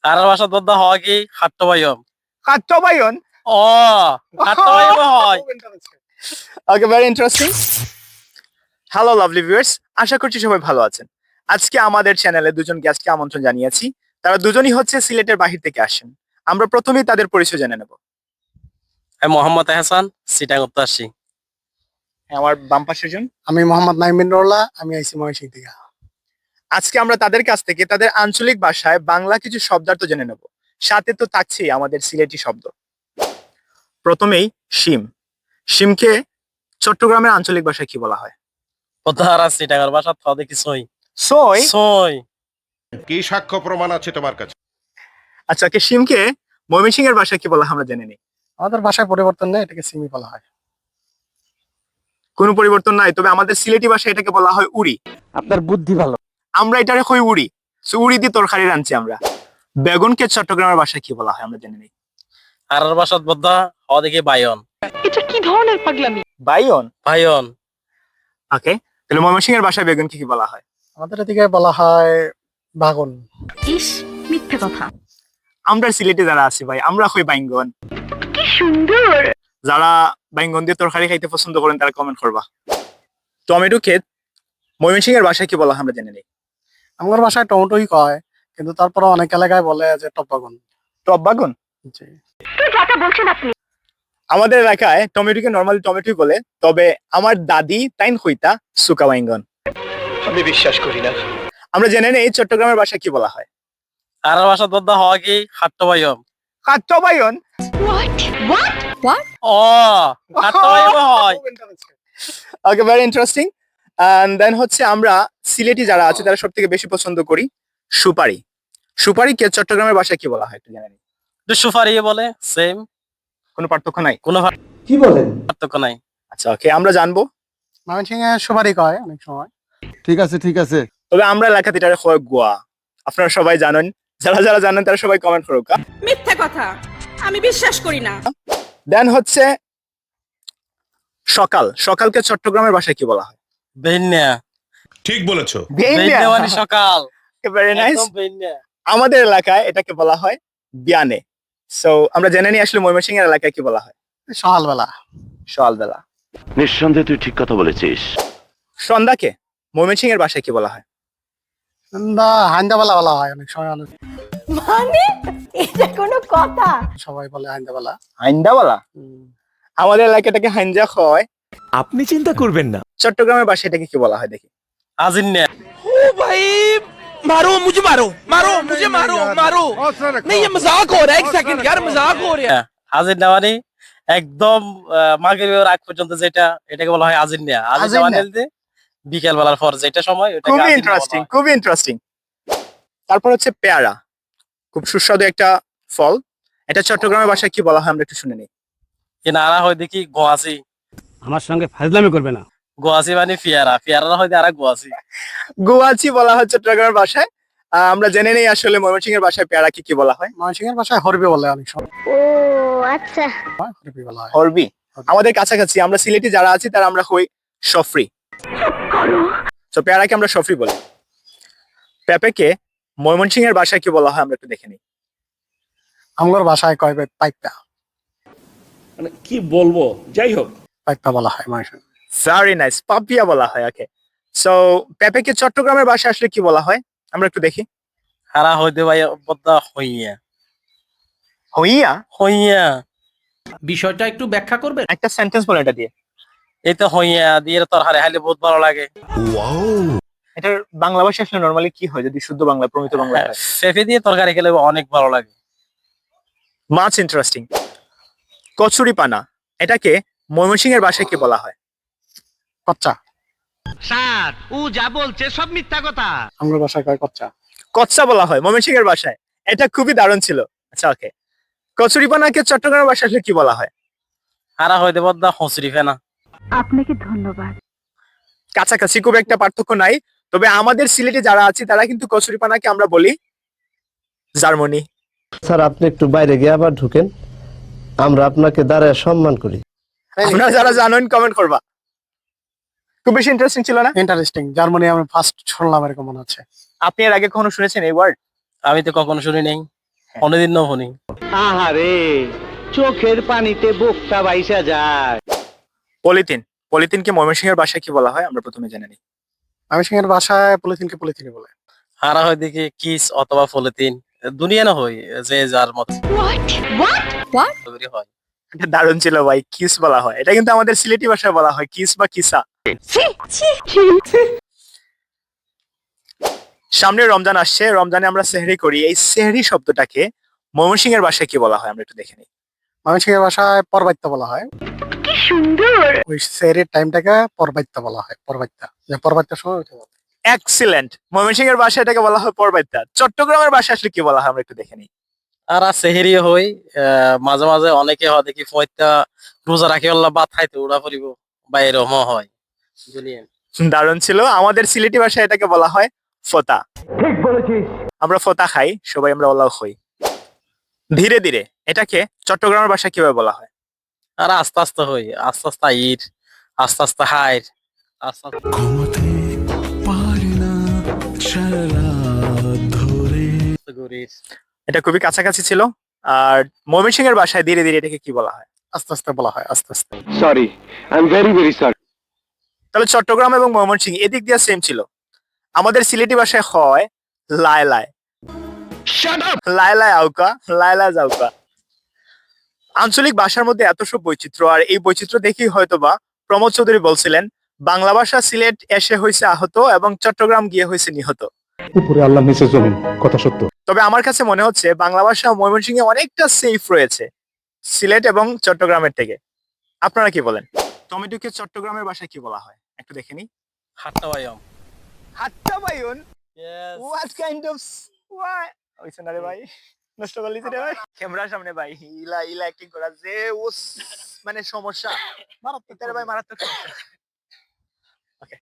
আর ভাষা দদ্দা হয় কি খাট্টবায়ন। কাঠবায়ন। ও খাট্টবায়ন হয়। Okay, very interesting. Hello lovely viewers, আশা করছি সবাই ভালো আছেন। আজকে আমাদের চ্যানেলে দুজন গেস্টকে আমন্ত্রণ জানিয়েছি। তারা দুজনই হচ্ছে সিলেটের বাহির থেকে আসেন। আমরা প্রথমেই তাদের পরিচয় জেনে নেব। আমি মোহাম্মদ এহসান, চিটাং উত্তরসি। আমার বাম পাশের জন। আমি মোহাম্মদ নাইমিন রোলা, আমি আইসি ময়মনসিংহ থেকে। আজকে আমরা তাদের কাছ থেকে তাদের আঞ্চলিক ভাষায় বাংলা কিছু শব্দার্থ জেনে নেব। সাথে তো থাকছেই আমাদের সিলেটি শব্দ। প্রথমেই শিম। শিমকে চট্টগ্রামের আঞ্চলিক ভাষায় কি বলা হয়? প্রতাহারা চিটাঙ্গার ভাষা থ দেখি সই সই। সই। কি সাক্ষ্য প্রমাণ আছে তোমার কাছে? আচ্ছা, ওকে, শিমকে ময়মনসিংহের ভাষায় কি বলা হয় আমরা জেনে নিই। আমাদের ভাষায় পরিবর্তন নেই, এটাকে সিমি বলা হয়। কোনো পরিবর্তন নাই, তবে আমাদের সিলেটি ভাষায় এটাকে বলা হয় উড়ি। আপনার বুদ্ধি ভালো। আমরা এটারে কই উড়ি। সো উড়ি দিয়ে তরকারি রাঁধছি আমরা। বেগুনকে চট্টগ্রামের ভাষায় কি বলা হয় আমরা জেনে নিই। আর ভাষা বদ্দা হ দেখি বায়ন। এটা কি ধরনের পাগলামি? বাইয়ন। বায়ন। ওকে, তাহলে ময়মনসিংহের ভাষায় বেগুনকে কি বলা হয়? আমাদের এদিকে বলা হয় বাগন। ইস, মিথ্যে কথা। আমরা সিলেটে যারা আছি ভাই, আমরা কই বাইঙ্গন। কি সুন্দর। যারা বাইঙ্গন দিয়ে তরকারি খাইতে পছন্দ করেন তারা কমেন্ট করবা। টমেটো ক্ষেত ময়মনসিংহের ভাষায় কি বলা হয় আমরা জেনে নিই। আমার ভাষায় টমেটোই কয়, কিন্তু তারপরে অনেক এলাকায় বলে যে টপ বাগন। টপ বাগুন। জি। কি কথা বলছেন আপনি? আমাদের এলাকায় টমেটোকে নর্মালি টমেটোই বলে, তবে আমার দাদি তাইন কইতা সুকা বাইঙ্গন। আমি বিশ্বাস করি না। আমরা জেনে নেই চট্টগ্রামের ভাষায় কি বলা হয়। আর ভাষা দদ্দা হয় কি খাট্টবায়ন। কাঠবায়ন। হোয়াট? ও খাট্টবায়ন হয়। Okay, very interesting. And then হচ্ছে আমরা সিলেটি যারা আছে তারা সব থেকে বেশি পছন্দ করি সুপারি। সুপারিকে চট্টগ্রামের ভাষায় কি বলা হয় একটু জেনে নিই। একটু সুপারি বলে সেম, কোনো পার্থক্য নাই। কোনো কি বলেন? পার্থক্য নাই। আচ্ছা, ওকে, আমরা জানবো। ময়মনসিংহে সুপারি কয় অনেক সময়। ঠিক আছে ঠিক আছে। তবে আমরা এলাকাতে এটারে হয় গোয়া। আপনারা সবাই জানেন, যারা যারা জানেন তারা সবাই কমেন্ট করুক। মিথ্যা কথা, আমি বিশ্বাস করি না। দেন হচ্ছে সকাল। সকালকে চট্টগ্রামের ভাষায় কি বলা হয়? বেন্যা। ঠিক বলেছো। বেন্যা মানে সকাল। Very nice. একদম বেন্যা। আমাদের এলাকায় এটাকে বলা হয় বিয়ানে। সো আমরা জেনে নিই আসলে ময়মনসিংহের এলাকায় কি বলা হয়। সকালবেলা। সকালবেলা। নিঃসন্দেহে তুই ঠিক কথা বলেছিস। সন্ধ্যাকে ময়মনসিংহের ভাষায় কি বলা হয়? হাইন্দাবেলা বলা হয় অনেক সময়। অনেক মানে এটা কোনো কথা? সবাই বলে হাইন্দাবেলা। হাইন্দাওয়ালা। আমাদের এলাকায় এটাকে হাইঞ্জা হয়। আপনি চিন্তা করবেন না। চট্টগ্রামের ভাষায় এটাকে কি বলা হয় দেখি। আজিন্যা। ओ भाई मारो मुझे, मारो मारो मुझे, मारो मारो। नहीं ये मजाक हो रहा है, एक सेकंड यार, मजाक हो रहा है। আজিন্যা মানে একদম মাগরিবের আগ পর্যন্ত যেটা, এটাকে বলা হয় আজিন্যা। আজিন্যা মানে হচ্ছে বিকেল বেলার পর যেটা সময়, ওটাকে খুবই আজিন্যা ইন্টারেস্টিং, বলা হয়। খুবই ইন্টারেস্টিং। তারপর হচ্ছে পেয়ারা। খুব সুস্বাদু একটা ফল। এটা চট্টগ্রামের ভাষায় কি বলা হয় আমরা একটু শুনে নিই। কি নারা হয় দেখি গোয়াসি। আমার সঙ্গে ফাজলামি করবে না। গোয়াসি মানে পিয়ারা, পিয়ারা হয় আর গোয়াসি। গোয়াচি বলা হয় চট্টগ্রামের ভাষায়। আমরা জেনে নেই আসলে ময়মনসিংহের ভাষায় পেয়ারাকে কি বলা হয়। ময়মনসিংহের ভাষায় হরবি বলে অনেক সময়। ও আচ্ছা। হরবি বলা হয়। হরবি। আমাদের কাছাকাছি আমরা সিলেটি যারা আছি তারা আমরা হই সফরি। তো পেয়ারাকে আমরা সফরি বলি। পেঁপেকে ময়মনসিংহের ভাষায় কি বলা হয় আমরা একটু দেখে নিই। আমার ভাষায় কয় পাইপা। মানে কি বলবো, যাই হোক। পাইপা বলা হয় ময়মনসিংহ। ভেরি নাইস, পাপিয়া বলা হয়। ওকে, সো পেঁপেকে চট্টগ্রামের ভাষায় আসলে কি বলা হয় আমরা একটু দেখি। হারা হইতে ভাই বদ্দা হইয়া। হইয়া। হইয়া বিষয়টা একটু ব্যাখ্যা করবেন? একটা সেন্টেন্স বলে এটা দিয়ে। এই তো হইয়া দিয়ে তোর হারে হাইলে বহুত ভালো লাগে। এটার বাংলা ভাষা আসলে নরমালি কি হয় যদি শুদ্ধ বাংলা প্রমিত বাংলা হয়? পেঁপে দিয়ে তরকারি খেলে অনেক ভালো লাগে। মাছ ইন্টারেস্টিং। কচুরি পানা। এটাকে ময়মনসিংহের ভাষায় কি বলা হয়? কচ্চা। স্যার ও যা বলছে সব মিথ্যা কথা। আমার ভাষায় কয় কচ্চা। কচ্চা বলা হয় ময়মনসিংহের ভাষায়। এটা খুবই দারুণ ছিল। আচ্ছা, ওকে, কচুরি পানাকে চট্টগ্রামের ভাষায় আসলে কি বলা হয়? হারা হইতে বদ্দা হসুরি ফেনা। আপনাকে ধন্যবাদ। কাছাকাছি, খুব একটা পার্থক্য নাই। তবে আমাদের সিলেটে যারা আছি তারা কিন্তু কচুরি পানাকে আমরা বলি জার্মানি। স্যার আপনি একটু বাইরে গিয়ে আবার ঢুকেন, আমরা আপনাকে দাঁড়ায় সম্মান করি। আপনারা যারা জানেন কমেন্ট করবা। খুব বেশি ইন্টারেস্টিং ছিল না? ইন্টারেস্টিং। জার্মানি আমি ফার্স্ট শুনলাম, এরকম মনে হচ্ছে। আপনি এর আগে কখনো শুনেছেন এই ওয়ার্ড? আমি তো কখনো শুনি নাই। অনেকদিন না শুনি। আহারে চোখের পানিতে বোকটা বাইসা যায়। পলিথিন, পলিথিনকে ময়মনসিংহের ভাষায় কি বলা হয় আমরা প্রথমে জেনে নিই। আমি সিংহের ভাষায় পলিথিনকে পলিথিনই বলে। হারা হয় দেখি কিস অথবা পলিথিন, দুনিয়া না হই যে যার মত তৈরি হয়। এটা দারুণ ছিল ভাই, কিস বলা হয়। এটা কিন্তু আমাদের সিলেটি ভাষায় বলা হয় কিস বা কিসা। সামনে রমজান আসছে, রমজানে আমরা সেহরি করি। এই সেহরি শব্দটাকে ময়মনসিংহের ভাষায় কি বলা হয় আমরা একটু দেখে নিই। আমি সিংহের ভাষায় পরবাইত্য বলা হয়। কি সুন্দর। ওই সেহরির টাইমটাকে পরবাইত্য বলা হয়। পরবাইত্য, যে পরবাইত্যর সময় উঠে যাবে। এক্সিলেন্ট। ময়মনসিংহের ভাষায় এটাকে বলা হয় পরবাইত্যা। চট্টগ্রামের ভাষায় আসলে কি বলা হয় আমরা একটু দেখে নিই। আর সেহেরি হই, মাঝে মাঝে অনেকে হয় দেখি ফয়তা রোজা রাখি আল্লাহ ভাত খাইতে উড়া পড়িব বা এরকম হয়। দুনিয়া দারুণ ছিল। আমাদের সিলেটি ভাষায় এটাকে বলা হয় ফতা। ঠিক বলেছিস। আমরা ফতা খাই, সবাই আমরা ওলাও হই। ধীরে ধীরে এটাকে চট্টগ্রামের ভাষায় কিভাবে বলা হয়? আর আস্তে আস্তে হই, আস্তে আস্তে ইট, আস্তে আস্তে হাইট, আস্তে আস্তে ঘুরির। এটা খুবই কাছাকাছি ছিল। আর ময়মনসিংহের ভাষায় ধীরে ধীরে এটাকে কি বলা হয়? আস্তে আস্তে বলা হয়, আস্তে আস্তে। Sorry, I am very very sorry. তাহলে চট্টগ্রাম এবং ময়মনসিংহ এদিক দিয়ে সেম ছিল। আমাদের সিলেটি ভাষায় হয় লাই লাই, লাই লাই আউকা, লাই লাই যাউকা। আঞ্চলিক ভাষার মধ্যে এত সব বৈচিত্র্য, আর এই বৈচিত্র্য দেখেই হয়তোবা প্রমোদ চৌধুরী বলছিলেন বাংলা ভাষা সিলেট এসে হয়েছে আহত এবং চট্টগ্রাম গিয়ে হয়েছে নিহত। উপরে আল্লাহ নিচে জমিন, কথা সত্য। তবে আমার কাছে মনে হচ্ছে বাংলা ভাষা ময়মনসিংহে অনেকটা সেফ রয়েছে সিলেট এবং চট্টগ্রামের থেকে। আপনারা কি বলেন? টমেটোকে চট্টগ্রামের ভাষায় কি বলা হয় একটু দেখে নি। হাট্টা বাইম। হাট্টা বাইউন। Yes. What kind of why? ওইছে না রে ভাই, নষ্ট করলি রে ভাই। ক্যামেরার সামনে ভাই ইলা ইলা অ্যাক্টিং করা যে মানে সমস্যা মারাত্মক ভাই, মারাত্মক সমস্যা।